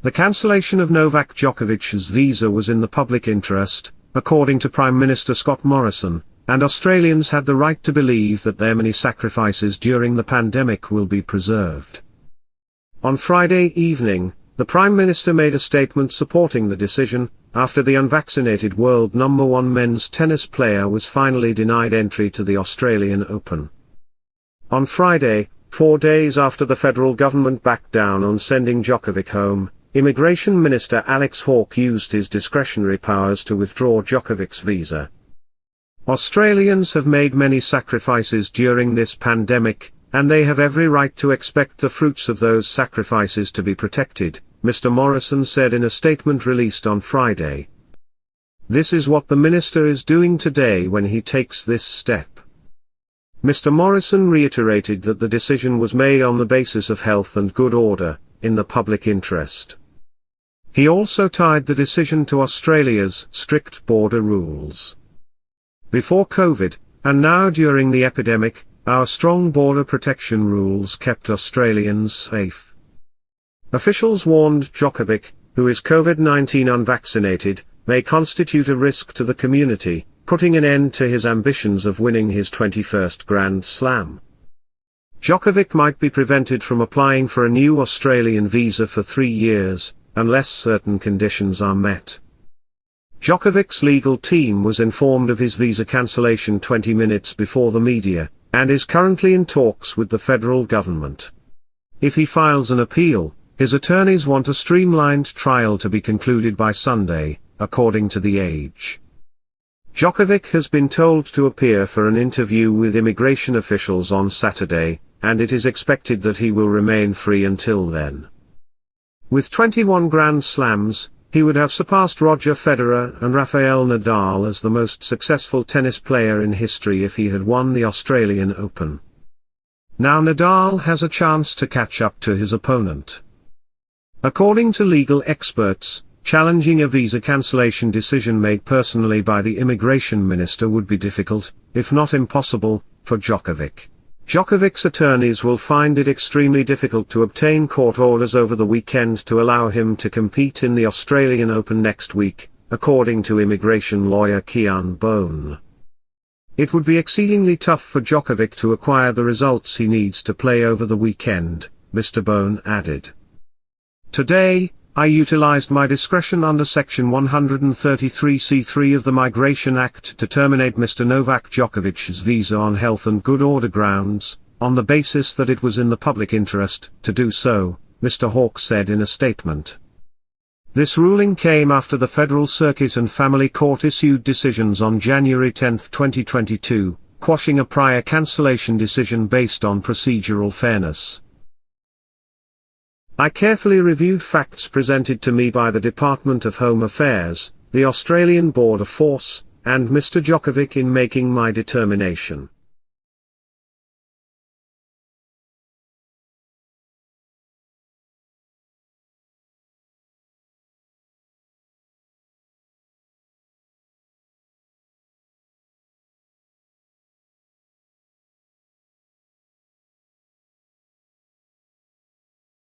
The cancellation of Novak Djokovic's visa was in the public interest, according to Prime Minister Scott Morrison, and Australians had the right to believe that their many sacrifices during the pandemic will be preserved. On Friday evening, the Prime Minister made a statement supporting the decision, after the unvaccinated world number 1 men's tennis player was finally denied entry to the Australian Open. On Friday, 4 days after the federal government backed down on sending Djokovic home, Immigration Minister Alex Hawke used his discretionary powers to withdraw Djokovic's visa. Australians have made many sacrifices during this pandemic, and they have every right to expect the fruits of those sacrifices to be protected, Mr. Morrison said in a statement released on Friday. This is what the minister is doing today when he takes this step. Mr. Morrison reiterated that the decision was made on the basis of health and good order, in the public interest. He also tied the decision to Australia's strict border rules. Before COVID, and now during the epidemic, our strong border protection rules kept Australians safe. Officials warned Djokovic, who is COVID-19 unvaccinated, may constitute a risk to the community, putting an end to his ambitions of winning his 21st Grand Slam. Djokovic might be prevented from applying for a new Australian visa for 3 years, unless certain conditions are met. Djokovic's legal team was informed of his visa cancellation 20 minutes before the media, and is currently in talks with the federal government. If he files an appeal, his attorneys want a streamlined trial to be concluded by Sunday, according to The Age. Djokovic has been told to appear for an interview with immigration officials on Saturday, and it is expected that he will remain free until then. With 21 Grand Slams, he would have surpassed Roger Federer and Rafael Nadal as the most successful tennis player in history if he had won the Australian Open. Now Nadal has a chance to catch up to his opponent. According to legal experts, challenging a visa cancellation decision made personally by the immigration minister would be difficult, if not impossible, for Djokovic. Djokovic's attorneys will find it extremely difficult to obtain court orders over the weekend to allow him to compete in the Australian Open next week, according to immigration lawyer Kian Bone. It would be exceedingly tough for Djokovic to acquire the results he needs to play over the weekend, Mr. Bone added. Today, I utilized my discretion under Section 133(c)(3) of the Migration Act to terminate Mr. Novak Djokovic's visa on health and good order grounds, on the basis that it was in the public interest to do so, Mr. Hawke said in a statement. This ruling came after the Federal Circuit and Family Court issued decisions on January 10, 2022, quashing a prior cancellation decision based on procedural fairness. I carefully reviewed facts presented to me by the Department of Home Affairs, the Australian Border Force, and Mr. Djokovic in making my determination.